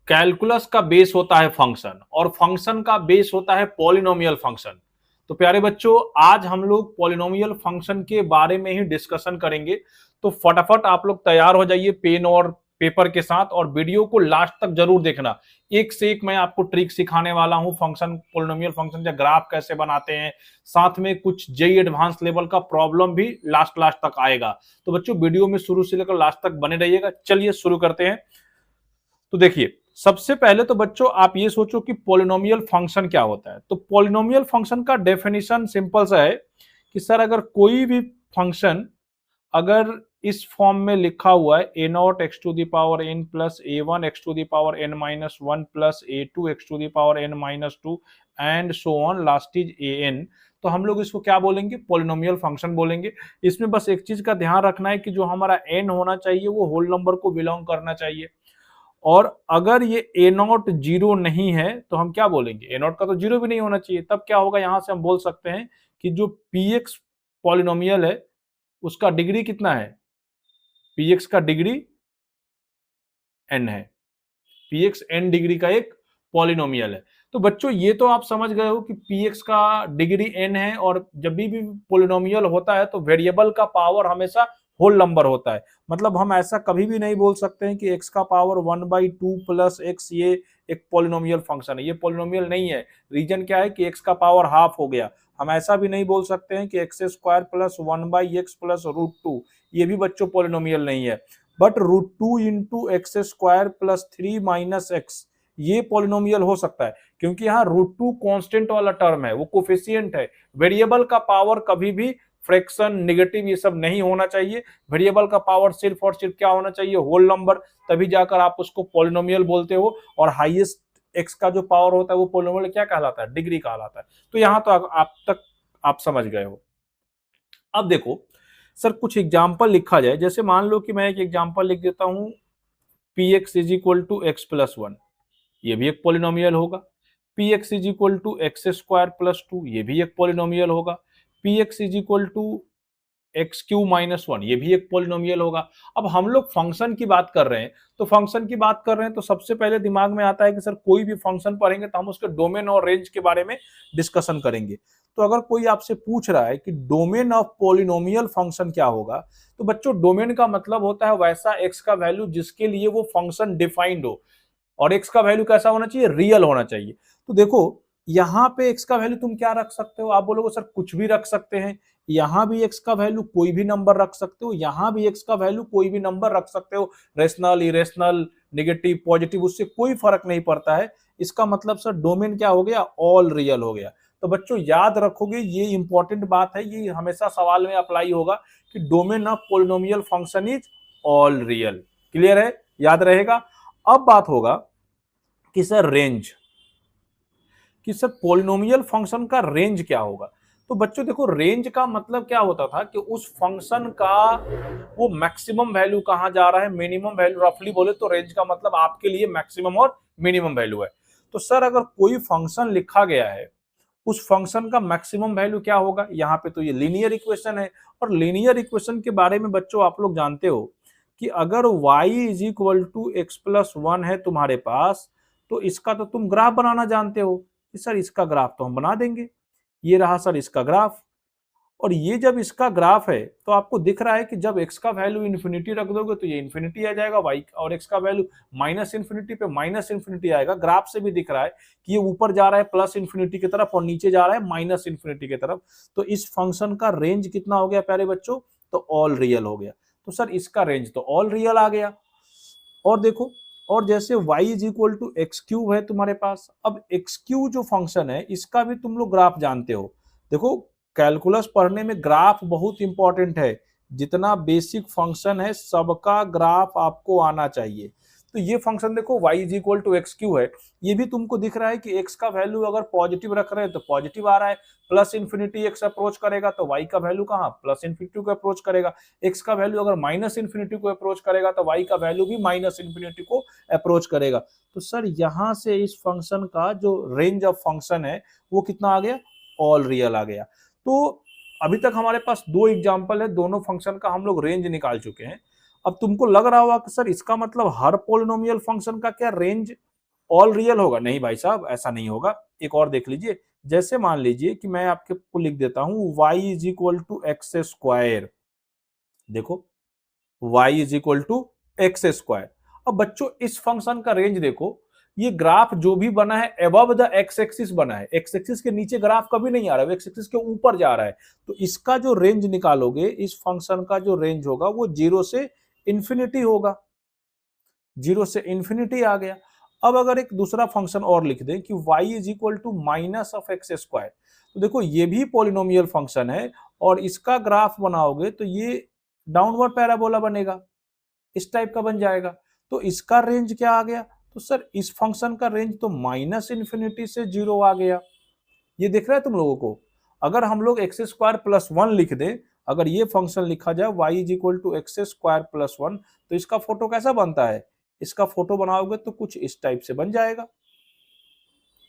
Calculus का base होता है फंक्शन और फंक्शन का बेस होता है पॉलिनोमियल फंक्शन। तो प्यारे बच्चों, आज हम लोग पॉलिनोमियल फंक्शन के बारे में ही डिस्कशन करेंगे। तो फटाफट आप लोग तैयार हो जाइए पेन और पेपर के साथ, और वीडियो को लास्ट तक जरूर देखना। एक से एक मैं आपको ट्रिक सिखाने वाला हूं, फंक्शन, पॉलिनोमियल फंक्शन या ग्राफ कैसे बनाते हैं, साथ में कुछ जेई एडवांस लेवल का प्रॉब्लम भी लास्ट लास्ट तक आएगा। तो बच्चों, वीडियो में शुरू से लेकर लास्ट तक बने रहिएगा। चलिए शुरू करते हैं। तो देखिए, सबसे पहले तो बच्चों आप ये सोचो कि पॉलिनोमियल फंक्शन क्या होता है। तो पॉलिनोमियल फंक्शन का डेफिनेशन सिंपल सा है कि सर, अगर कोई भी फंक्शन अगर इस फॉर्म में लिखा हुआ है a naught x to the power n plus a one x to the power n minus one plus a two x to the power n minus two and so on, last is a n, तो हम लोग इसको क्या बोलेंगे? Polynomial function बोलेंगे। इसमें बस एक चीज का ध्यान रखना है कि जो हमारा एन होना चाहिए वो होल नंबर को बिलोंग करना चाहिए। और अगर ये ए नॉट जीरो नहीं है तो हम क्या बोलेंगे? ए नॉट का तो जीरो भी नहीं होना चाहिए। तब क्या होगा? यहां से हम बोल सकते हैं कि जो पी एक्स पॉलिनोमियल है उसका डिग्री कितना है? पी एक्स का डिग्री एन है। पी एक्स एन डिग्री का एक पॉलिनोमियल है। तो बच्चों, ये तो आप समझ गए हो कि पी एक्स का डिग्री एन है, और जब भी पॉलिनोमियल होता है तो वेरिएबल का पावर हमेशा होल नंबर होता है। मतलब हम ऐसा कभी भी नहीं बोल सकते हैं कि एक्स का पावर 1/2 प्लस एक्स ये एक पॉलिनोमियल फंक्शन है। ये पॉलिनोमियल नहीं है। रीजन क्या है कि एक्स का पावर हाफ हो गया। हम ऐसा भी नहीं बोल सकते हैं कि x square plus 1/x plus √2, ये भी बच्चों पॉलिनोमियल नहीं है। But √2 into x square plus 3 minus x, ये पॉलिनोमियल हो सकता है, क्योंकि यहाँ √2 कांस्टेंट वाला टर्म है, वो कोफिशिएंट है। वेरिएबल का पावर कभी भी फ्रैक्शन, नेगेटिव, ये सब नहीं होना चाहिए। वेरिएबल का पावर सिर्फ और सिर्फ क्या होना चाहिए? Whole number. तभी जाकर आप उसको पॉलिनोमियल बोलते हो। और हाईएस्ट एक्स का जो पावर होता है वो पॉलिनोमियल क्या कहलाता है? डिग्री कहलाता है। तो यहां तो आप तक आप समझ गए हो। अब देखो सर, कुछ एग्जाम्पल लिखा जाए। जैसे मान लो कि मैं एक एग्जाम्पल लिख देता हूं, P x is equal to X plus one, ये भी एक पॉलिनोमियल होगा। P x is equal to X square plus two, ये भी एक पॉलिनोमियल होगा। P x is equal to X cube minus one, ये भी एक पॉलिनोमियल होगा। अब हम लोग फंक्शन की बात कर रहे हैं, तो फंक्शन की बात कर रहे हैं तो सबसे पहले दिमाग में आता है कि सर, कोई भी फंक्शन पढ़ेंगे तो हम उसके डोमेन और रेंज के बारे में डिस्कशन करेंगे। तो अगर कोई आपसे पूछ रहा है कि डोमेन ऑफ पॉलिनोमियल फंक्शन क्या होगा, तो बच्चों, डोमेन का मतलब होता है वैसा एक्स का वैल्यू जिसके लिए वो फंक्शन डिफाइंड हो। और एक्स का वैल्यू कैसा होना चाहिए? रियल होना चाहिए। तो देखो, यहां पे एक्स का वैल्यू तुम क्या रख सकते हो? आप बोलोगे सर कुछ भी रख सकते हैं। यहां भी एक्स का वैल्यू कोई भी नंबर रख सकते हो, यहां भी एक्स का वैल्यू कोई भी नंबर रख सकते हो। रेशनल, इरेशनल, नेगेटिव, पॉजिटिव, उससे कोई फर्क नहीं पड़ता है। इसका मतलब सर डोमेन क्या हो गया? ऑल रियल हो गया। तो बच्चों याद रखोगे, ये इंपॉर्टेंट बात है, ये हमेशा सवाल में अप्लाई होगा कि domain of polynomial function is all real. Clear है? याद रहेगा। अब बात होगा कि सर रेंज, कि सर पॉलिनोमियल फंक्शन का रेंज क्या होगा। तो बच्चों देखो, रेंज का मतलब क्या होता था कि उस फंक्शन का वो मैक्सिमम वैल्यू कहां जा रहा है, मिनिमम वैल्यू। रफली बोले तो रेंज का मतलब आपके लिए मैक्सिमम और मिनिमम वैल्यू है। तो सर, अगर कोई फंक्शन लिखा गया है, उस फंक्शन का मैक्सिमम वैल्यू क्या होगा? यहाँ पे तो ये लीनियर इक्वेशन है। और लीनियर इक्वेशन के बारे में बच्चों आप लोग जानते हो कि अगर y is equal to X plus one है तुम्हारे पास, तो इसका तो तुम ग्राफ बनाना जानते हो कि सर इसका ग्राफ तो हम बना देंगे। ये रहा सर इसका ग्राफ। और ये जब इसका ग्राफ है तो आपको दिख रहा है कि जब x का वैल्यू इन्फिनिटी रख दोगे तो ये इन्फिनिटी आ जाएगा, y और x का वैल्यू माइनस इन्फिनिटी पे माइनस इन्फिनिटी आएगा। ग्राफ से भी दिख रहा है कि ये ऊपर जा रहा है प्लस इन्फिनिटी की तरफ और नीचे जा रहा है माइनस इन्फिनिटी की तरफ। तो इस फंक्शन का रेंज कितना हो गया प्यारे बच्चों? तो ऑल रियल हो गया। तो सर इसका रेंज तो ऑल रियल आ गया। और देखो, और जैसे y is equal to X cube है तुम्हारे पास। अब एक्स क्यूब जो फंक्शन है इसका भी तुम लोग ग्राफ जानते हो। देखो, कैलकुलस पढ़ने में ग्राफ बहुत इंपॉर्टेंट है। जितना बेसिक फंक्शन है सबका ग्राफ आपको आना चाहिए। तो ये फंक्शन देखो, y is equal to X cube है। ये भी तुमको दिख रहा है कि x का वैल्यू अगर पॉजिटिव रख रहे हैं तो पॉजिटिव आ रहा है। प्लस इन्फिनिटी x अप्रोच करेगा तो y का वैल्यू कहाँ? प्लस इन्फिनिटी को अप्रोच करेगा। x का वैल्यू अगर माइनस इन्फिनिटी को अप्रोच करेगा तो y का वैल्यू भी माइनस इन्फिनिटी को अप्रोच करेगा। तो सर यहां से इस फंक्शन का जो रेंज ऑफ फंक्शन है वो कितना आ गया? ऑल रियल आ गया। तो अभी तक हमारे पास दो एग्जांपल है, दोनों फंक्शन का हम लोग रेंज निकाल चुके हैं। अब तुमको लग रहा होगा कि सर इसका मतलब हर पॉलिनोमियल फंक्शन का क्या रेंज ऑल रियल होगा? नहीं भाई साहब, ऐसा नहीं होगा। एक और देख लीजिए, जैसे मान लीजिए कि मैं आपको लिख देता हूं y is equal to X square. देखो, y is equal to X square. अब बच्चों इस फंक्शन का रेंज देखो, ये ग्राफ जो भी बना है एबव द एक्स एक्सिस बना है, एक्स एक्सिस के नीचे ग्राफ कभी नहीं आ रहा है, एक्स एक्सिस के ऊपर जा रहा है। तो इसका जो रेंज निकालोगे, इस फंक्शन का जो रेंज होगा वो 0 से इंफिनिटी होगा। 0 से इंफिनिटी आ गया। अब अगर एक दूसरा फंक्शन और लिख दें कि y is equal to minus of X square, तो देखो ये भी पॉलिनोमियल फंक्शन है और इसका ग्राफ बनाओगे तो ये डाउनवर्ड पैराबोला बनेगा, इस टाइप का बन जाएगा। तो इसका रेंज क्या आ गया? तो सर इस फंक्शन का रेंज तो माइनस इंफिनिटी से 0 आ गया। ये दिख रहा है तुम लोगों को? अगर हम लोग एक्स स्क्वायर प्लस 1 लिख दें, अगर ये फंक्शन लिखा जाए y is equal to X square plus 1, तो इसका फोटो कैसा बनता है? इसका फोटो बनाओगे तो कुछ इस टाइप से बन जाएगा,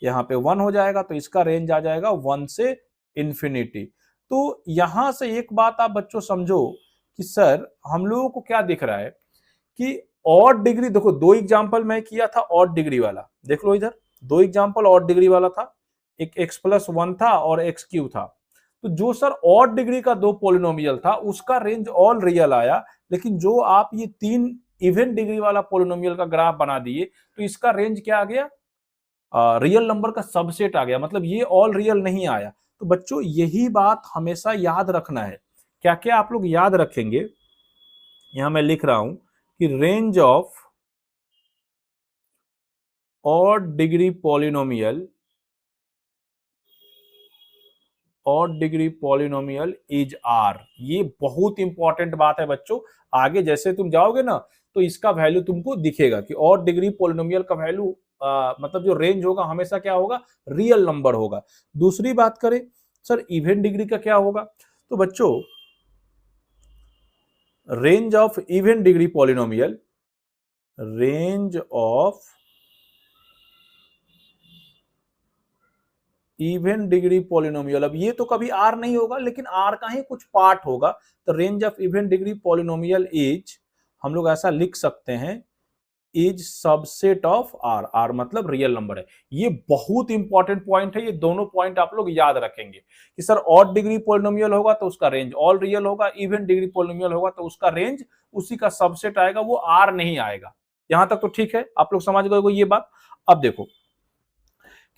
यहाँ पे 1 हो जाएगा, तो इसका रेंज आ जाएगा 1 से इंफिनिटी। तो यहां से एक बात आप बच्चों समझो कि सर हम लोगों को क्या दिख रहा है कि ऑड डिग्री, देखो दो एग्जांपल मैं किया था ऑड डिग्री वाला, देख लो इधर, दो एग्जांपल ऑड डिग्री वाला था, एक x प्लस 1 था और x क्यू था। तो जो सर ऑड डिग्री का दो पोलिनोमियल था उसका रेंज ऑल रियल आया, लेकिन जो आप ये तीन इवन डिग्री वाला पोलिनोमियल का ग्राफ बना दिए तो इसका रेंज क्या आ गया? रियल नंबर का सबसेट आ गया, मतलब ये ऑल रियल नहीं आया। तो बच्चों यही बात हमेशा याद रखना है। क्या क्या आप लोग याद रखेंगे? यहां मैं लिख रहा हूं कि range of odd degree polynomial, odd degree polynomial is R. ये बहुत इंपॉर्टेंट बात है बच्चों, आगे जैसे तुम जाओगे ना तो इसका वैल्यू तुमको दिखेगा कि ऑड डिग्री पॉलिनोमियल का वैल्यू मतलब जो रेंज होगा हमेशा क्या होगा? रियल नंबर होगा। दूसरी बात करें सर इवन डिग्री का क्या होगा? तो बच्चों range of even degree polynomial, range of even degree polynomial, अब ये तो कभी आर नहीं होगा लेकिन आर का ही कुछ पार्ट होगा। तो range of even degree polynomial is, हम लोग ऐसा लिख सकते हैं, is subset of R. R मतलब रियल नंबर है। ये बहुत इंपॉर्टेंट पॉइंट है, ये दोनों पॉइंट आप लोग याद रखेंगे कि सर ऑड डिग्री पॉलिनोमियल होगा तो उसका रेंज ऑल रियल होगा, इवन डिग्री पॉलिनोमियल होगा तो उसका रेंज उसी का सबसेट आएगा, वो आर नहीं आएगा। यहां तक तो ठीक है, आप लोग समझ गए ये बात। अब देखो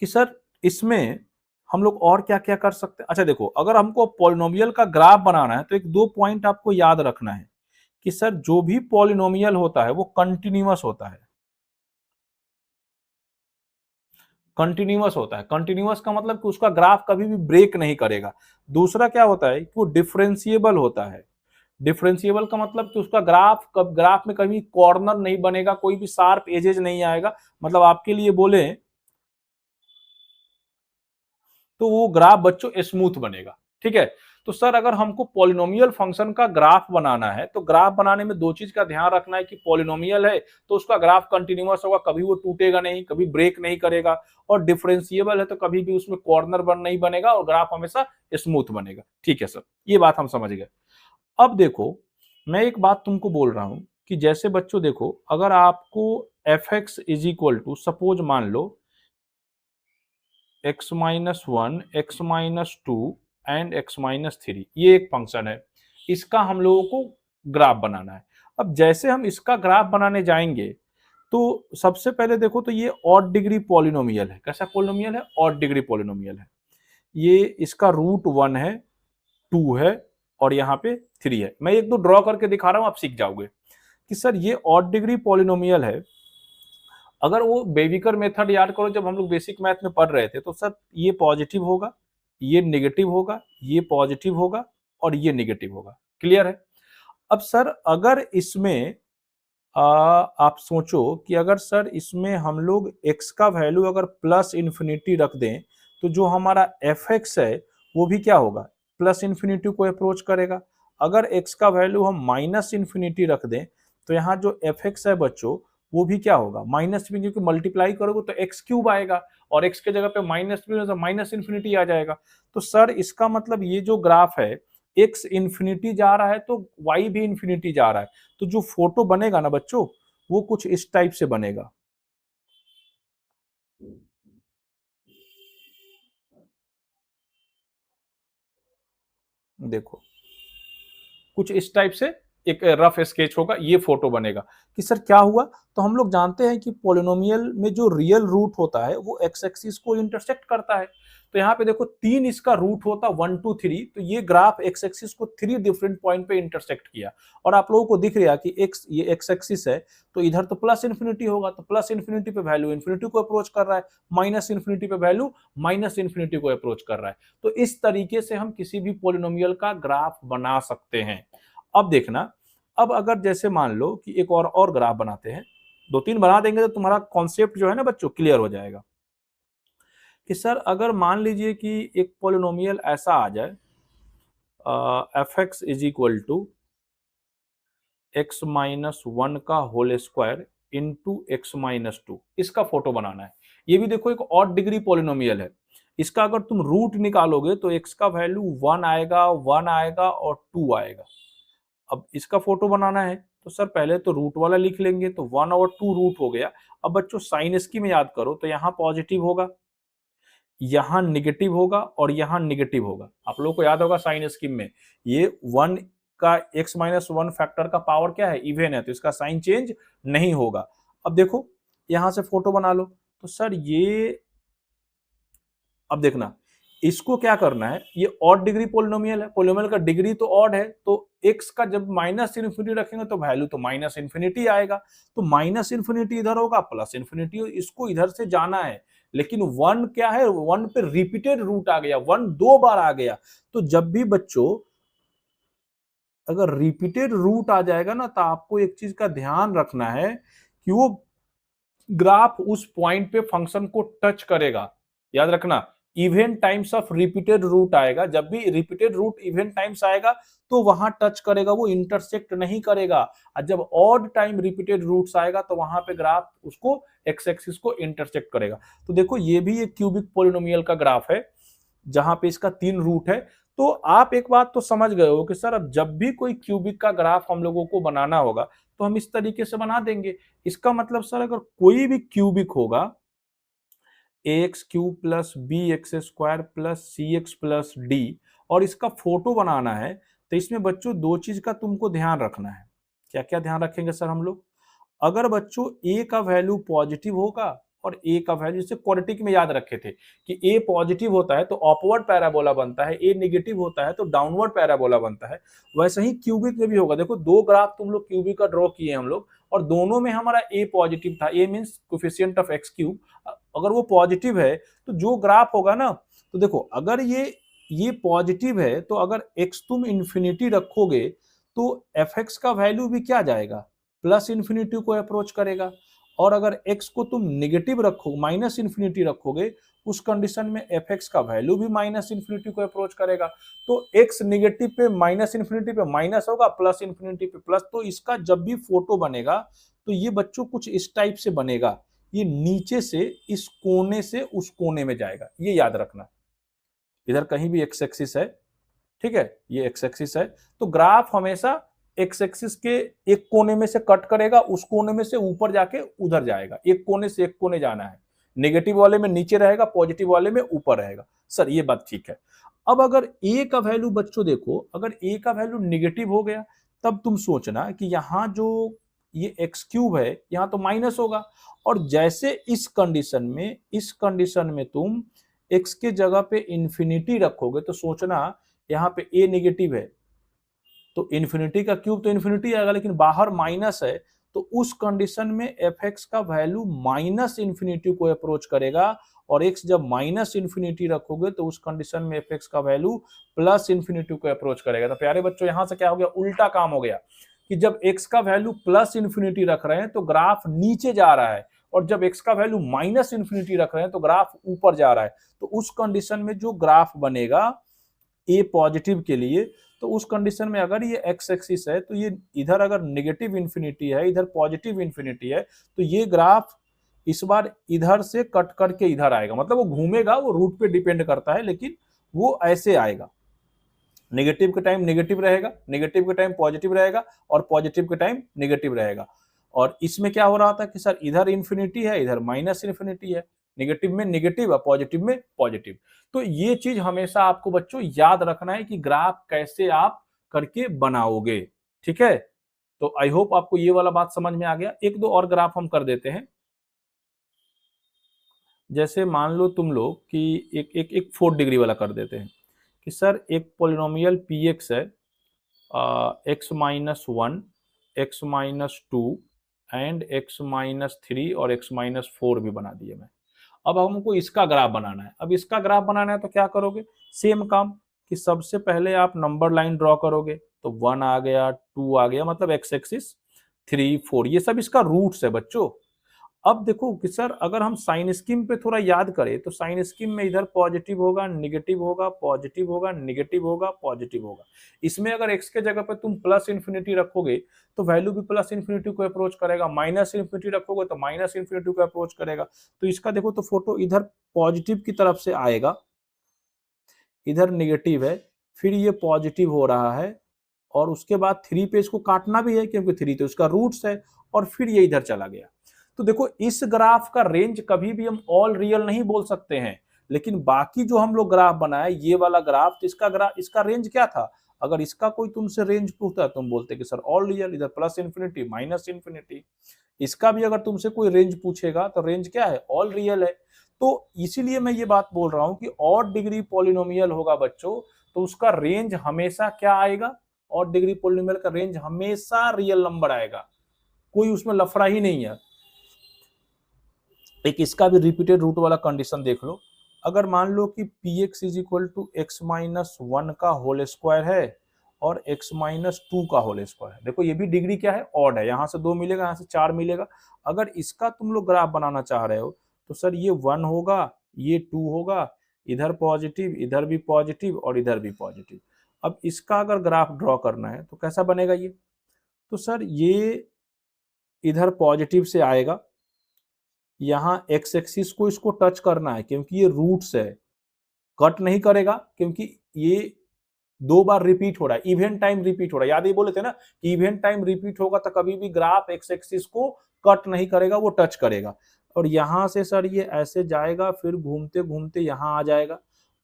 कि सर इसमें हम लोग और क्या क्या कर सकते हैं। अच्छा देखो, अगर हमको पॉलिनोमियल का ग्राफ बनाना है तो एक दो पॉइंट आपको याद रखना है कि सर जो भी पॉलिनोमियल होता है वो कंटिन्यूअस होता है। कंटिन्यूअस होता है, कंटिन्यूअस का मतलब कि उसका ग्राफ कभी भी ब्रेक नहीं करेगा। दूसरा क्या होता है कि वो डिफरेंशिएबल होता है। डिफरेंशिएबल का मतलब कि उसका ग्राफ में कभी कॉर्नर नहीं बनेगा, कोई भी शार्प एजेज नहीं आएगा। मतलब आपके लिए बोले तो वो ग्राफ बच्चों स्मूथ बनेगा। ठीक है, तो सर अगर हमको पॉलिनोमियल फंक्शन का ग्राफ बनाना है तो ग्राफ बनाने में दो चीज का ध्यान रखना है कि पॉलिनोमियल है तो उसका ग्राफ कंटिन्यूअस होगा, कभी वो टूटेगा नहीं, कभी ब्रेक नहीं करेगा। और डिफरेंशिएबल है तो कभी भी उसमें कॉर्नर नहीं बनेगा और ग्राफ हमेशा स्मूथ बनेगा। ठीक है सर, ये बात हम समझ गए। अब देखो, मैं एक बात तुमको बोल रहा हूं कि जैसे बच्चों देखो, अगर आपको f x is equal to suppose मान लो x minus one, x minus two and x minus three, ये एक फंक्शन है, इसका हम लोगों को ग्राफ बनाना है। अब जैसे हम इसका ग्राफ बनाने जाएंगे तो सबसे पहले देखो तो ये ऑड डिग्री पॉलिनोमियल है। कैसा पॉलिनोमियल है? ऑड डिग्री पॉलिनोमियल है। ये इसका रूट 1 है, 2 है और यहाँ पे 3 है। मैं एक दो ड्रॉ करके दिखा रहा हूं, आप सीख जाओगे कि सर ये ऑड डिग्री पॉलिनोमियल है। अगर वो बेविकर मेथड याद करो, जब हम लोग बेसिक मैथ में पढ़ रहे थे तो सर ये पॉजिटिव होगा, ये नेगेटिव होगा, ये पॉजिटिव होगा और ये नेगेटिव होगा। क्लियर है? अब सर अगर इसमें आप सोचो कि अगर सर इसमें हम लोग x का वैल्यू अगर प्लस इन्फिनिटी रख दें तो जो हमारा एफ एक्स है वो भी क्या होगा? प्लस इन्फिनिटी को अप्रोच करेगा। अगर x का वैल्यू हम माइनस इन्फिनिटी रख दें तो यहाँ जो एफ एक्स है बच्चों वो भी क्या होगा? माइनस में, क्योंकि मल्टीप्लाई करोगे तो एक्स क्यूब आएगा और x के जगह पे माइनस भी तो माइनस इन्फिनिटी आ जाएगा। तो सर इसका मतलब ये जो ग्राफ है x इन्फिनिटी जा रहा है तो y भी इन्फिनिटी जा रहा है। तो जो फोटो बनेगा ना बच्चों वो कुछ इस टाइप से बनेगा। देखो कुछ इस टाइप से एक रफ स्केच होगा, ये फोटो बनेगा कि सर क्या हुआ। तो हम लोग जानते हैं कि पॉलिनोमियल में जो रियल रूट होता है वो एक्स एक्सिस को इंटरसेक्ट करता है। तो यहाँ पे देखो 3 इसका रूट होता 1 2 3, तो ये ग्राफ एक्स एक्सिस को 3 डिफरेंट पॉइंट पे इंटरसेक्ट किया और आप लोगों को दिख रहा कि एक्स, ये एक्स एक्सिस है तो इधर तो प्लस इन्फिनिटी होगा, तो प्लस इन्फिनिटी पे वैल्यू इन्फिनिटी को अप्रोच कर रहा है, माइनस इन्फिनिटी पे वैल्यू माइनस इन्फिनिटी को अप्रोच कर रहा है। तो इस तरीके से हम किसी भी पॉलिनोमियल का ग्राफ बना सकते हैं। अब देखना, अब अगर जैसे मान लो कि एक और ग्राफ बनाते हैं, 2-3 बना देंगे तो तुम्हारा कॉन्सेप्ट जो है ना बच्चों क्लियर हो जाएगा कि सर अगर मान लीजिए कि एक पॉलिनोमियल ऐसा आ जाए f x is equal to x minus one का whole square into x minus two, इसका फोटो बनाना है। ये भी देखो एक ऑड डिग्री पॉलिनोमियल है, इसका अगर तुम रूट निकालोगे तो एक्स का वैल्यू 1 आएगा, 1 आएगा और 2 आएगा। अब इसका फोटो बनाना है तो सर पहले तो रूट वाला लिख लेंगे, तो 1 और 2 रूट हो गया। अब बच्चों साइन इसकी में याद करो, तो यहाँ पॉजिटिव होगा, यहाँ निगेटिव होगा और यहाँ निगेटिव होगा। आप लोगों को याद होगा साइन स्कीम में ये 1 का x माइनस 1 फैक्टर का पावर क्या है, इवन है, तो इसका साइन चेंज नहीं होगा। अब देखो यहां से फोटो बना लो, तो सर ये अब देखना इसको क्या करना है, ये ऑड डिग्री पोलिनोमियल है, पोलिनोमियल का डिग्री तो ऑड है, तो x का जब माइनस इन्फिनिटी रखेंगे तो वैल्यू तो माइनस इन्फिनिटी आएगा, तो माइनस इन्फिनिटी इधर होगा, प्लस इन्फिनिटी, इसको इधर से जाना है। लेकिन 1 क्या है, 1 पे रिपीटेड रूट आ गया, 1 2 बार आ गया। तो जब भी बच्चों अगर रिपीटेड रूट आ जाएगा ना, तो आपको एक चीज का ध्यान रखना है कि वो ग्राफ उस पॉइंट पे फंक्शन को टच करेगा। याद रखना, even times of repeated root आएगा, जब भी रिपीटेड रूट इवन टाइम्स आएगा तो वहां टच करेगा, वो इंटरसेक्ट नहीं करेगा। और जब ऑड टाइम रिपीटेड रूट्स आएगा तो वहां पे ग्राफ उसको एक्स एक्सिस को इंटरसेक्ट करेगा। तो देखो ये भी एक क्यूबिक पोलिनोमियल का ग्राफ है जहां पे इसका 3 रूट है। तो आप एक बात तो समझ गए हो कि सर अब जब भी कोई क्यूबिक का ग्राफ हम लोगों को बनाना होगा तो हम इस तरीके से बना देंगे। इसका मतलब सर अगर कोई भी क्यूबिक होगा, ax cube plus b x square plus c x plus d, और इसका फोटो बनाना है, तो इसमें बच्चों 2 चीज का तुमको ध्यान रखना है। क्या क्या ध्यान रखेंगे सर हम लोग, अगर बच्चों a का वैल्यू पॉजिटिव होगा और a का वैल्यू, जैसे क्वाड्रेटिक में याद रखे थे कि a पॉजिटिव होता है तो अपवर्ड पैराबोला बनता है, a नेगेटिव होता है तो डाउनवर्ड पैराबोला बनता है। वैसे ही क्यूबिक में भी होगा। देखो 2 ग्राफ तुम लोग क्यूबिक का ड्रॉ किए हम लोग, और दोनों में हमारा a पॉजिटिव था, a means coefficient of x cube, अगर वो पॉजिटिव है तो जो ग्राफ होगा ना, तो देखो अगर ये पॉजिटिव है तो अगर x तुम इंफिनिटी रखोगे तो fx का वैल्यू भी क्या जाएगा, प्लस इन्फिनिटी को अप्रोच करेगा। और अगर x को तुम नेगेटिव रखो, माइनस इन्फिनिटी रखोगे, उस कंडीशन में fx का वैल्यू भी माइनस इन्फिनिटी को अप्रोच करेगा। तो x नेगेटिव पे माइनस इन्फिनिटी पे माइनस होगा, प्लस इन्फिनिटी पे प्लस। तो इसका जब भी फोटो बनेगा तो ये बच्चों कुछ इस टाइप से बनेगा, ये नीचे से इस कोने से उस कोने में जाएगा, ये याद रखना। इधर कहीं भी एक्स एक्सिस है, ठीक है, ये एक्स एक्सिस है, तो ग्राफ हमेशा एक्स एक्सिस के एक कोने में से कट करेगा, उस कोने में से ऊपर जाके उधर जाएगा, एक कोने से एक कोने जाना है। नेगेटिव वाले में नीचे रहेगा, पॉजिटिव वाले में ऊपर रहेगा। सर ये बात ठीक है। अब अगर ए का वैल्यू बच्चों देखो, अगर ए का वैल्यू नेगेटिव हो गया तब तुम सोचना कि यहां जो ये एक्स क्यूब है यहां तो माइनस होगा, और जैसे इस कंडीशन में तुम एक्स के जगह पे इंफिनिटी रखोगे तो सोचना यहाँ पे ए नेगेटिव है तो इन्फिनिटी का क्यूब तो इन्फिनिटी आएगा, लेकिन बाहर माइनस है, तो उस कंडीशन में एफ एक्स का वैल्यू माइनस इन्फिनिटी को अप्रोच करेगा, और एक्स जब माइनस इन्फिनिटी रखोगे तो उस कंडीशन में एफ एक्स का वैल्यू प्लस इन्फिनिटी को अप्रोच करेगा। तो प्यारे बच्चों यहां से क्या हो गया, उल्टा काम हो गया कि जब एक्स का वैल्यू प्लस इन्फिनिटी रख रहे हैं तो ग्राफ नीचे जा रहा है, और जब एक्स का वैल्यू माइनस इन्फिनिटी रख रहे हैं तो ग्राफ ऊपर जा रहा है। तो उस कंडीशन में जो ग्राफ बनेगा ए पॉजिटिव के लिए, तो उस कंडीशन में अगर ये एक्स एक्सिस है तो ये इधर अगर नेगेटिव इन्फिनिटी है, इधर पॉजिटिव इन्फिनिटी है, तो ये ग्राफ इस बार इधर से कट करके इधर आएगा, मतलब वो घूमेगा, वो रूट पे डिपेंड करता है, लेकिन वो ऐसे आएगा। नेगेटिव के टाइम नेगेटिव रहेगा, नेगेटिव के टाइम पॉजिटिव रहेगा, और पॉजिटिव के टाइम नेगेटिव रहेगा। और इसमें क्या हो रहा था कि सर इधर इन्फिनिटी है, इधर माइनस इन्फिनिटी है, नेगेटिव में नेगेटिव और पॉजिटिव में पॉजिटिव। तो ये चीज हमेशा आपको बच्चों याद रखना है कि ग्राफ कैसे आप करके बनाओगे। ठीक है, तो आई होप आपको ये वाला बात समझ में आ गया। एक दो और ग्राफ हम कर देते हैं। जैसे मान लो तुम लोग कि एक 4 डिग्री वाला कर देते हैं कि सर एक पॉलिनोमियल पी एक्स है, x minus one, x minus two and x minus three और एक्स माइनस फोर भी बना दिए मैं। अब हमको इसका ग्राफ बनाना है। अब इसका ग्राफ बनाना है तो क्या करोगे, सेम काम कि सबसे पहले आप नंबर लाइन ड्रॉ करोगे। तो 1 आ गया, 2 आ गया, मतलब एक्स एक्सिस, 3 4, ये सब इसका रूट्स है बच्चों। अब देखो कि सर अगर हम साइन स्कीम पे थोड़ा याद करें तो साइन स्कीम में इधर पॉजिटिव होगा, निगेटिव होगा, पॉजिटिव होगा, निगेटिव होगा, पॉजिटिव होगा। इसमें अगर x के जगह पे तुम प्लस इन्फिनिटी रखोगे तो वैल्यू भी प्लस इन्फिनिटी को अप्रोच करेगा, माइनस इन्फिनिटी रखोगे तो माइनस इन्फिनिटी को अप्रोच करेगा। तो इसका देखो तो फोटो इधर पॉजिटिव की तरफ से आएगा, इधर निगेटिव है, फिर ये पॉजिटिव हो रहा है और उसके बाद 3 पे इसको काटना भी है क्योंकि 3 तो इसका रूट्स है, और फिर ये इधर चला गया। तो देखो इस ग्राफ का रेंज कभी भी हम ऑल रियल नहीं बोल सकते हैं, लेकिन बाकी जो हम लोग ग्राफ बनाए ये वाला ग्राफ, तो इसका रेंज क्या था। अगर इसका कोई तुमसे रेंज पूछता है तुम बोलते कि सर ऑल रियल, इधर प्लस इन्फिनिटी माइनस इन्फिनिटी। इसका भी अगर तुमसे कोई रेंज पूछेगा तो रेंज क्या है, ऑल रियल है। तो इसीलिए मैं ये बात बोल रहा हूं कि ऑड डिग्री पॉलिनोमियल होगा बच्चों तो उसका रेंज हमेशा क्या आएगा, ऑड डिग्री पॉलिनोमियल का रेंज हमेशा रियल नंबर आएगा, कोई उसमें लफड़ा ही नहीं है। एक इसका भी रिपीटेड रूट वाला कंडीशन देख लो। अगर मान लो कि p x is equal to x minus one का होल स्क्वायर है और एक्स माइनस टू का होल स्क्वायर है, देखो ये भी डिग्री क्या है, ऑड है, यहां से 2 मिलेगा, यहां से 4 मिलेगा। अगर इसका तुम लोग ग्राफ बनाना चाह रहे हो तो सर ये 1 होगा, ये 2 होगा, इधर पॉजिटिव, इधर भी पॉजिटिव और इधर भी पॉजिटिव। अब इसका अगर ग्राफ ड्रॉ करना है तो कैसा बनेगा ये, तो सर ये इधर पॉजिटिव से आएगा, यहां एक्स एक्सिस को इसको टच करना है क्योंकि ये रूट्स है, कट नहीं करेगा क्योंकि ये 2 बार रिपीट हो रहा है, इवेंट टाइम रिपीट हो रहा है। याद ये बोले थे ना कि इवेंट टाइम रिपीट होगा तो कभी भी ग्राफ एक्स एक्सिस को कट नहीं करेगा, वो टच करेगा। और यहां से सर ये ऐसे जाएगा, फिर घूमते घूमते यहां आ जाएगा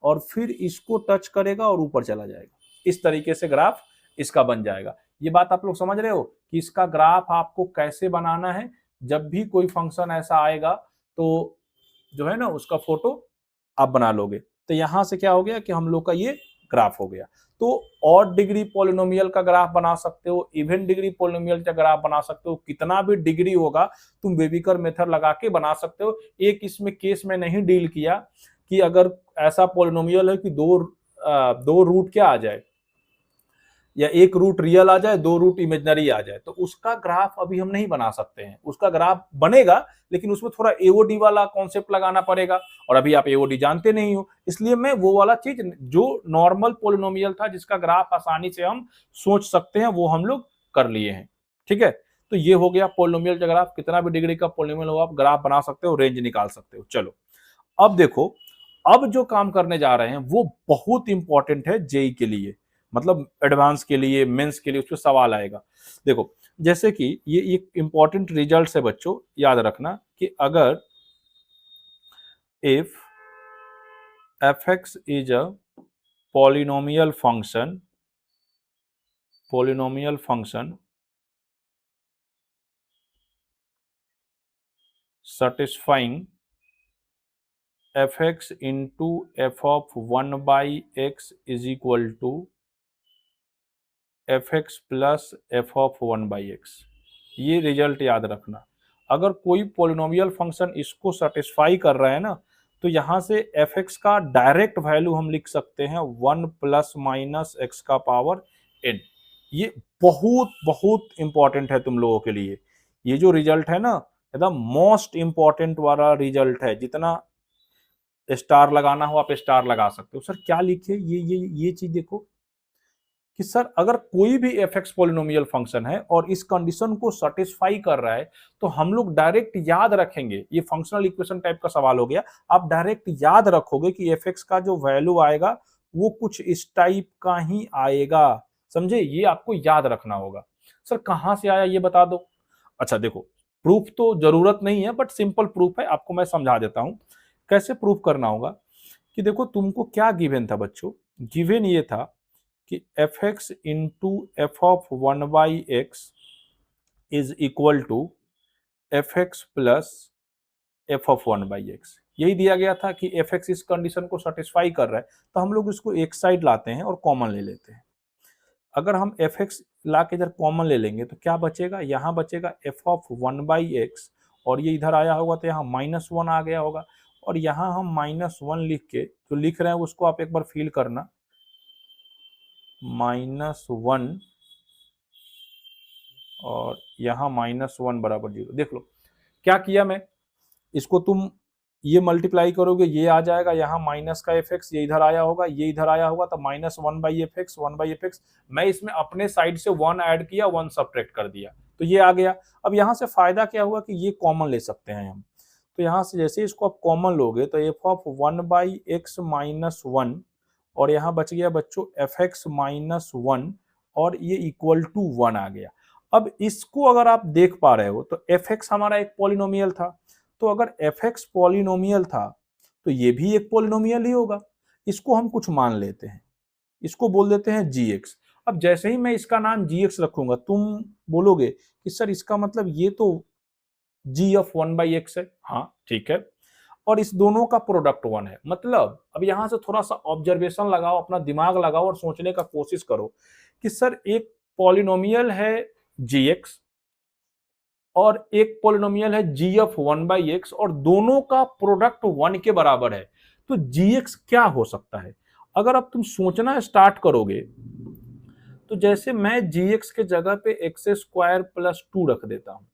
और फिर इसको टच करेगा और ऊपर चला जाएगा। इस तरीके से ग्राफ इसका बन जाएगा। ये बात आप लोग समझ रहे हो कि इसका ग्राफ आपको कैसे बनाना है। जब भी कोई फंक्शन ऐसा आएगा तो जो है ना उसका फोटो आप बना लोगे। तो यहां से क्या हो गया कि हम लोग का ये ग्राफ हो गया। तो ऑड डिग्री पॉलिनोमियल का ग्राफ बना सकते हो, इवन डिग्री पॉलिनोमियल का ग्राफ बना सकते हो, कितना भी डिग्री होगा तुम वेबिकर मेथड लगा के बना सकते हो। एक इसमें केस में नहीं डील किया कि अगर ऐसा पॉलिनोमियल है कि दो रूट क्या आ जाए, या एक रूट रियल आ जाए, 2 रूट इमेजनरी आ जाए, तो उसका ग्राफ अभी हम नहीं बना सकते हैं। उसका ग्राफ बनेगा लेकिन उसमें थोड़ा एओडी वाला कॉन्सेप्ट लगाना पड़ेगा, और अभी आप एओडी जानते नहीं हो, इसलिए मैं वो वाला चीज जो नॉर्मल पॉलिनोमियल था जिसका ग्राफ आसानी से हम सोच सकते हैं वो हम लोग कर लिए हैं। ठीक है, तो ये हो गया पॉलिनोमियल का ग्राफ। कितना भी डिग्री का पॉलिनोमियल हो आप ग्राफ बना सकते हो, रेंज निकाल सकते हो। चलो अब देखो, अब जो काम करने जा रहे हैं वो बहुत इंपॉर्टेंट है जेई के लिए, मतलब एडवांस के लिए, मेंस के लिए, उस पर सवाल आएगा। देखो जैसे कि ये एक इंपॉर्टेंट रिजल्ट है बच्चों, याद रखना कि अगर if fx is a polynomial function satisfying fx into f of 1 by x is equal to fx plus f of 1 by x. ये रिजल्ट याद रखना। अगर कोई पोलिनोमियल फंक्शन इसको सेटिस्फाई कर रहा है ना तो यहां से fx का डायरेक्ट वैल्यू हम लिख सकते हैं 1 प्लस माइनस एक्स का पावर n। ये बहुत बहुत इंपॉर्टेंट है तुम लोगों के लिए। ये जो रिजल्ट है ना एकदम मोस्ट इंपॉर्टेंट वाला रिजल्ट है। जितना स्टार लगाना हो आप स्टार लगा सकते हो। सर क्या लिखे, ये चीज देखो कि सर अगर कोई भी एफ एक्स पोलिनोमियल फंक्शन है और इस कंडीशन को सेटिस्फाई कर रहा है तो हम लोग डायरेक्ट याद रखेंगे, ये फंक्शनल इक्वेशन टाइप का सवाल हो गया, आप डायरेक्ट याद रखोगे कि एफ एक्स का जो वैल्यू आएगा वो कुछ इस टाइप का ही आएगा। समझे, ये आपको याद रखना होगा। सर कहां से आया ये बता दो। अच्छा देखो, प्रूफ तो जरूरत नहीं है बट सिंपल प्रूफ है, आपको मैं समझा देता हूं कैसे प्रूव करना होगा कि देखो तुमको क्या गिवन था बच्चों, गिवन ये था कि f x into f of 1/x is equal to f x plus f of 1/x। यही दिया गया था कि एफ एक्स इस कंडीशन को सेटिस्फाई कर रहा है, तो हम लोग इसको एक साइड लाते हैं और कॉमन ले लेते हैं। अगर हम एफ एक्स ला के इधर कॉमन ले लेंगे तो क्या बचेगा, यहाँ बचेगा एफ ऑफ 1/x, और ये इधर आया होगा तो यहाँ -1 आ गया होगा, और यहाँ हम -1 लिख के जो लिख रहे हैं उसको आप एक बार फील करना, -1 और यहाँ -1 बराबर 0। देख लो क्या किया मैं, इसको तुम ये मल्टीप्लाई करोगे ये आ जाएगा, यहाँ माइनस का एफ एक्स, ये इधर आया होगा, ये इधर आया होगा, तो -1/f(x), 1/f(x), मैं इसमें अपने साइड से 1 ऐड किया, 1 सब्ट्रैक्ट कर दिया, तो ये आ गया। अब यहाँ से फायदा क्या हुआ कि ये कॉमन ले सकते हैं हम, तो यहाँ से जैसे इसको आप कॉमन लोगे तो एफ ऑफ 1/x -1, और यहाँ बच गया बच्चों एफ एक्स -1, और ये इक्वल टू 1 आ गया। अब इसको अगर आप देख पा रहे हो तो एफ एक्स हमारा एक पॉलिनोमियल था, तो अगर एफ एक्स पॉलिनोमियल था तो ये भी एक पॉलिनोमियल ही होगा। इसको हम कुछ मान लेते हैं, इसको बोल देते हैं जी एक्स। अब जैसे ही मैं इसका नाम जी एक्स रखूंगा, तुम बोलोगे कि सर इसका मतलब ये तो जी ऑफ 1/x है। हाँ ठीक है, और इस दोनों का प्रोडक्ट 1 है, मतलब अब यहां से थोड़ा सा ऑब्जर्वेशन लगाओ, अपना दिमाग लगाओ और सोचने का कोशिश करो कि सर एक पॉलिनोमियल है जी एक्स और एक पॉलिनोमियल है जी ऑफ 1/x, और दोनों का प्रोडक्ट 1 के बराबर है, तो gx क्या हो सकता है। अगर अब तुम सोचना स्टार्ट करोगे तो जैसे मैं gx के जगह पे x² + 2 रख देता हूं,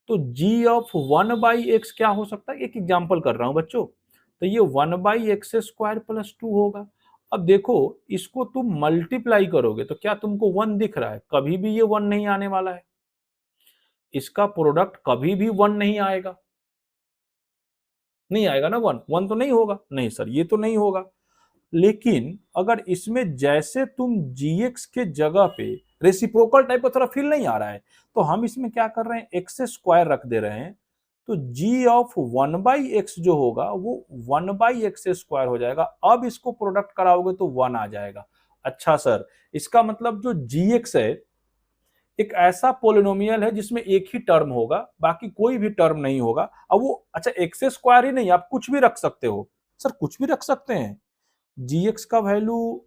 तो g ऑफ 1/x क्या हो सकता है, एक एग्जांपल कर रहा हूं बच्चों, तो ये 1/x² + 2 होगा। अब देखो इसको तुम मल्टीप्लाई करोगे तो क्या तुमको 1 दिख रहा है, कभी भी ये 1 नहीं आने वाला है, इसका प्रोडक्ट कभी भी 1 नहीं आएगा, नहीं आएगा ना, 1 तो नहीं होगा, नहीं सर ये तो नहीं होगा। लेकिन अगर इसमें जैसे तुम gx के जगह पे रेसिप्रोकल टाइप का थोड़ा फील नहीं आ रहा है, तो हम इसमें क्या कर रहे हैं, x² रख दे रहे हैं, तो g ऑफ 1/x जो होगा वो 1/x² हो जाएगा। अब इसको प्रोडक्ट कराओगे तो 1 आ जाएगा। अच्छा सर, इसका मतलब जो gx है एक ऐसा पोलिनोमियल है जिसमें एक ही टर्म होगा, बाकी कोई भी टर्म नहीं होगा। अब वो अच्छा x² ही नहीं, आप कुछ भी रख सकते हो। सर कुछ भी रख सकते हैं, gx का वैल्यू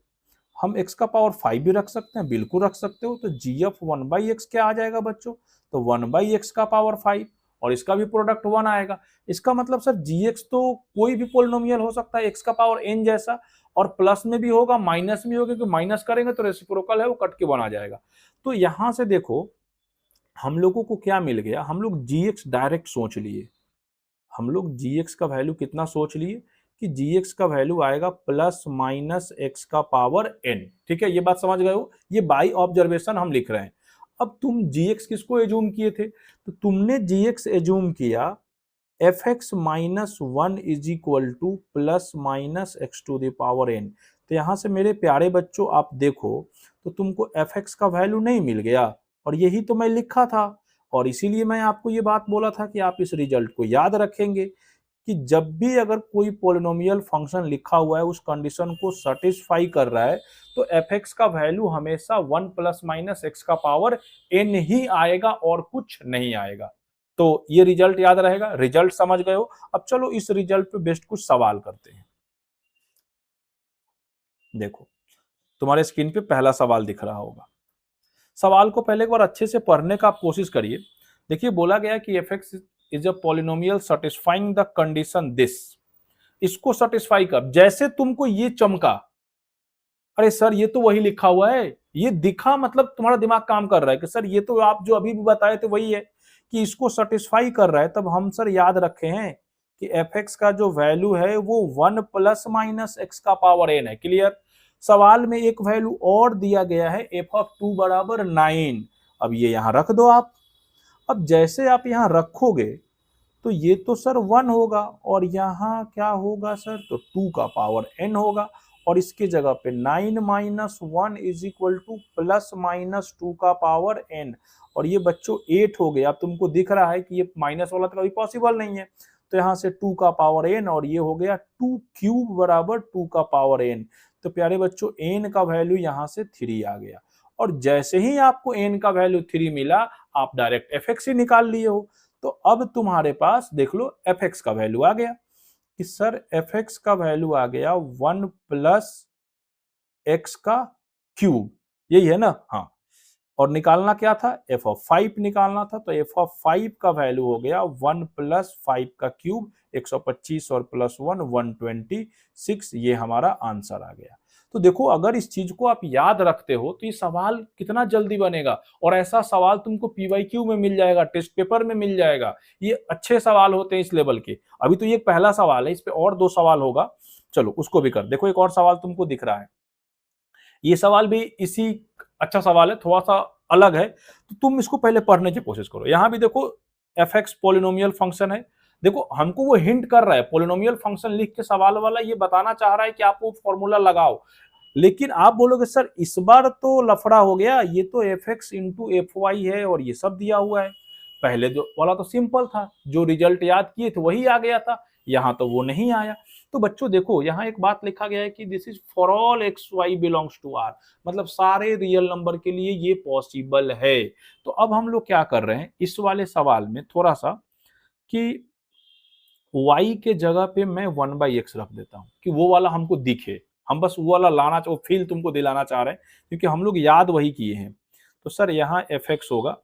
हम x का पावर 5 भी रख सकते हैं, बिल्कुल रख सकते हो। तो g ऑफ 1/x क्या आ जाएगा बच्चों, तो 1/x का पावर 5, और इसका भी प्रोडक्ट 1 आएगा। इसका मतलब सर gx तो कोई भी पोलिनोमियल हो सकता है x का पावर n जैसा, और प्लस में भी होगा माइनस में होगा, क्योंकि माइनस करेंगे तो रेसिप्रोकल है वो कट के 1 आ जाएगा। तो यहां से देखो हम लोगों को क्या मिल गया, हम लोग gx डायरेक्ट सोच लिए, हम लोग gx का वैल्यू कितना सोच लिए कि gx का वैल्यू आएगा ±x का पावर n। ठीक है, ये बात समझ गए हो, ये बाई ऑब्जर्वेशन हम लिख रहे हैं। अब तुम gx किसको एज्यूम किए थे, तो तुमने gx एज्यूम किया fx -1 is equal to ±x⁻n। तो यहां से मेरे प्यारे बच्चों आप देखो तो तुमको fx का वैल्यू नहीं मिल गया, और यही तो मैं लिखा था, और इसीलिए मैं आपको ये बात बोला था कि आप इस रिजल्ट को याद रखेंगे कि जब भी अगर कोई पोलिनोमियल फंक्शन लिखा हुआ है उस कंडीशन को सेटिस्फाई कर रहा है, तो fx का वैल्यू हमेशा 1 ± x का पावर n ही आएगा और कुछ नहीं आएगा। तो ये रिजल्ट याद रहेगा, रिजल्ट समझ गए हो। अब चलो इस रिजल्ट पे बेस्ड कुछ सवाल करते हैं। देखो तुम्हारे स्क्रीन पे पहला सवाल दिख रहा होगा, सवाल को पहले एक बार अच्छे से पढ़ने का आप कोशिश करिए। देखिए बोला गया कि fx is a polynomial satisfying the condition this, इसको सेटिस्फाई कर, जैसे तुमको ये चमका, अरे सर ये तो वही लिखा हुआ है, ये दिखा मतलब तुम्हारा दिमाग काम कर रहा है कि सर ये तो आप जो अभी भी बताए थे वही है, कि इसको सेटिस्फाई कर रहा है, तब हम सर याद रखे हैं कि fx का जो वैल्यू है वो 1 ± x का पावर n है। क्लियर। सवाल में एक वैल्यू और दिया गया है f ऑफ 2 बराबर 9, अब ये यहां रख दो आप। अब जैसे आप यहां रखोगे तो ये तो सर 1 होगा, और यहाँ क्या होगा सर, तो 2 का पावर n होगा, और इसके जगह पे 9 minus 1 is equal two plus minus 2 का पावर n, और ये बच्चों 8 हो गया। अब तुमको दिख रहा है कि ये माइनस वाला तो कभी पॉसिबल नहीं है, तो यहाँ से 2 का पावर n, और ये हो गया 2 क्यूब बराबर 2 का पावर n। तो प्यारे बच्चों n का वैल्यू यहाँ से 3 आ गया, और जैसे ही आपको n का वैल्यू 3 मिला आप डायरेक्ट fx ही निकाल लिए हो। तो अब तुम्हारे पास देख लो fx का वैल्यू आ गया कि सर fx का वैल्यू आ गया 1 प्लस x का क्यूब, यही है ना? हाँ, और निकालना क्या था? f ऑफ 5 निकालना था, तो f ऑफ 5 का वैल्यू हो गया 1 प्लस 5 का क्यूब 125 और प्लस 1 126, ये हमारा आंसर आ गया। तो देखो अगर इस चीज को आप याद रखते हो तो ये सवाल कितना जल्दी बनेगा, और ऐसा सवाल तुमको पीवाईक्यू में मिल जाएगा, टेस्ट पेपर में मिल जाएगा। ये अच्छे सवाल होते हैं इस लेवल के। अभी तो ये पहला सवाल है, इस पे और 2 सवाल होगा, चलो उसको भी कर देखो। एक और सवाल तुमको दिख रहा है, ये सवाल भी इसी अच्छा सवाल है, थोड़ा सा अलग है, तो तुम इसको पहले पढ़ने की कोशिश करो। यहां भी देखो fx पॉलिनोमियल फंक्शन है, देखो हमको वो हिंट कर रहा है, पॉलिनोमियल फंक्शन लिख के सवाल वाला ये बताना चाह रहा है कि आप वो फॉर्मूला लगाओ, लेकिन आप बोलोगे सर इस बार तो लफड़ा हो गया, ये तो fx इंटू एफ वाई है और ये सब दिया हुआ है। पहले जो वाला तो सिंपल था, जो रिजल्ट याद किए थे वही आ गया था, यहाँ तो वो नहीं आया। तो बच्चों देखो यहाँ एक बात लिखा गया है कि this is for all x y belongs to R, मतलब सारे रियल नंबर के लिए ये पॉसिबल है। तो अब हम लोग क्या कर रहे हैं इस वाले सवाल में, थोड़ा सा कि y के जगह पे मैं 1/x रख देता हूं कि वो वाला हमको दिखे, हम बस वो वाला लाना, वो फील तुमको दिलाना चाह रहे हैं, क्योंकि हम लोग याद वही किए हैं। तो सर यहाँ fx होगा,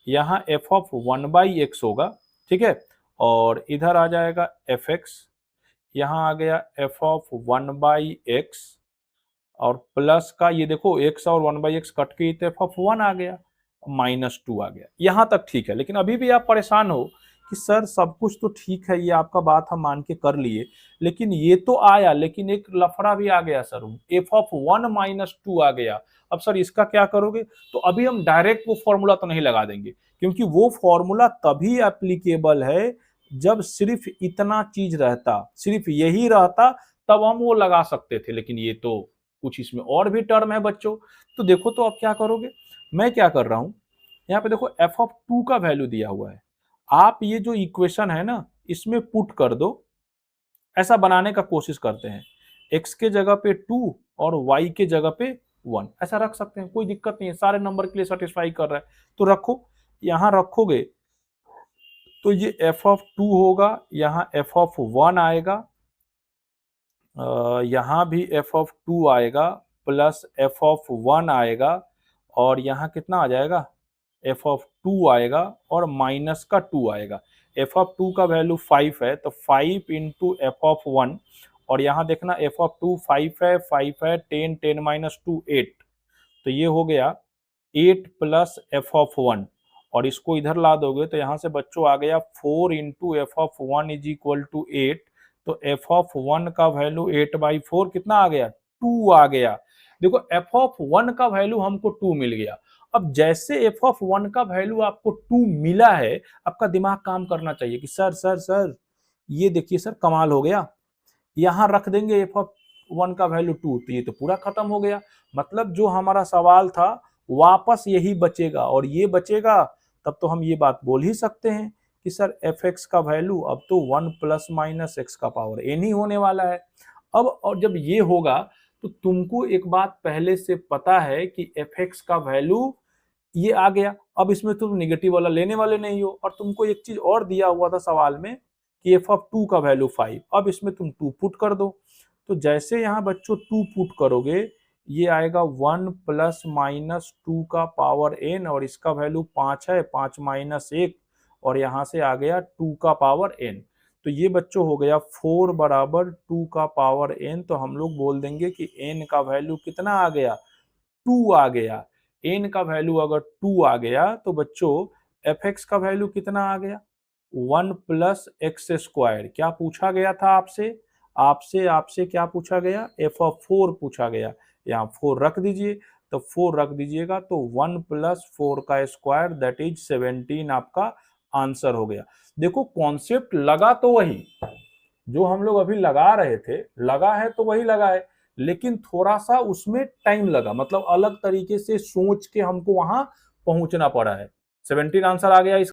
यहाँ f ऑफ 1/x होगा, ठीक है, और इधर आ जाएगा fx, यहाँ आ गया f ऑफ 1/x, और प्लस का ये देखो x और 1/x कट के तो f ऑफ 1 आ गया, -2 आ गया। यहां तक ठीक है, लेकिन अभी भी आप परेशान हो कि सर सब कुछ तो ठीक है, ये आपका बात हम मान के कर लिए, लेकिन ये तो आया, लेकिन एक लफड़ा भी आ गया सर, f ऑफ 1 -2 आ गया। अब सर इसका क्या करोगे? तो अभी हम डायरेक्ट वो फॉर्मूला तो नहीं लगा देंगे, क्योंकि वो फॉर्मूला तभी एप्लीकेबल है जब सिर्फ इतना चीज रहता, सिर्फ यही रहता, तब हम वो लगा सकते थे, लेकिन ये तो कुछ इसमें और भी टर्म है बच्चों। तो देखो तो अब क्या करोगे, मैं क्या कर रहा हूं, यहाँ पे देखो f ऑफ 2 का वैल्यू दिया हुआ है, आप ये जो इक्वेशन है ना इसमें पुट कर दो, ऐसा बनाने का कोशिश करते हैं, x के जगह पे 2 और y के जगह पे 1, ऐसा रख सकते हैं, कोई दिक्कत नहीं है, सारे नंबर के लिए सेटिस्फाई कर रहा है। तो रखो, यहां रखोगे तो ये f ऑफ 2 होगा, यहाँ f ऑफ 1 आएगा, यहाँ भी f ऑफ 2 आएगा, प्लस f ऑफ 1 आएगा, और यहाँ कितना आ जाएगा, f ऑफ 2 आएगा, और माइनस का 2 आएगा। f ऑफ 2 का वैल्यू 5 है, तो 5 इंटू एफ ऑफ 1, और यहाँ देखना f ऑफ 2 5 है, 5 है, 10 10 माइनस 2 8, तो ये हो गया 8 प्लस एफ ऑफ 1, और इसको इधर ला दोगे तो यहाँ से बच्चों आ गया 4 into f of 1 is equal to 8, तो एफ ऑफ 1 का वैल्यू 8/4 कितना आ गया, 2 आ गया। देखो एफ ऑफ 1 का वैल्यू हमको 2 मिल गया। अब जैसे एफ ऑफ 1 का वैल्यू आपको 2 मिला है, आपका दिमाग काम करना चाहिए कि सर सर सर ये देखिए सर कमाल हो गया, यहां रख देंगे एफ ऑफ 1 का वैल्यू 2, तो ये तो पूरा खत्म हो गया। मतलब जो हमारा सवाल था वापस यही बचेगा, और ये बचेगा तब तो हम ये बात बोल ही सकते हैं कि सर एफ एक्स का वैल्यू अब तो 1 प्लस माइनस एक्स का पावर n ही होने वाला है। अब और जब ये होगा तो तुमको एक बात पहले से पता है कि एफ एक्स का वैल्यू ये आ गया, अब इसमें तुम निगेटिव वाला लेने वाले नहीं हो, और तुमको एक चीज और दिया हुआ था सवाल में कि एफ ऑफ 2 का वैल्यू 5, अब इसमें तुम 2 पुट कर दो। तो जैसे यहाँ बच्चों 2 पुट करोगे, ये आएगा 1 प्लस माइनस 2 का पावर n, और इसका वैल्यू 5 है, 5 माइनस 1, और यहाँ से आ गया 2 का पावर n। तो ये बच्चों हो गया 4 बराबर 2 का पावर n, तो हम लोग बोल देंगे कि n का वैल्यू कितना आ गया, 2 आ गया। n का वैल्यू अगर 2 आ गया तो बच्चों एफ एक्स का वैल्यू कितना आ गया, 1 प्लस एक्स स्क्वायर। क्या पूछा गया था आपसे, आपसे क्या पूछा गया, एफ ऑफ 4 पूछा गया, यहाँ 4 रख दीजिए, तो 4 रख दीजिएगा तो 1 प्लस 4 का स्क्वायर दैट इज 17 आपका आंसर हो गया। देखो कॉन्सेप्ट लगा तो वही जो हम लोग अभी लगा रहे थे, लगा है तो वही लगा है, लेकिन थोड़ा सा उसमें टाइम लगा, मतलब अलग तरीके से सोच के हमको वहां पहुंचना पड़ा है। 17 आंसर आ गया।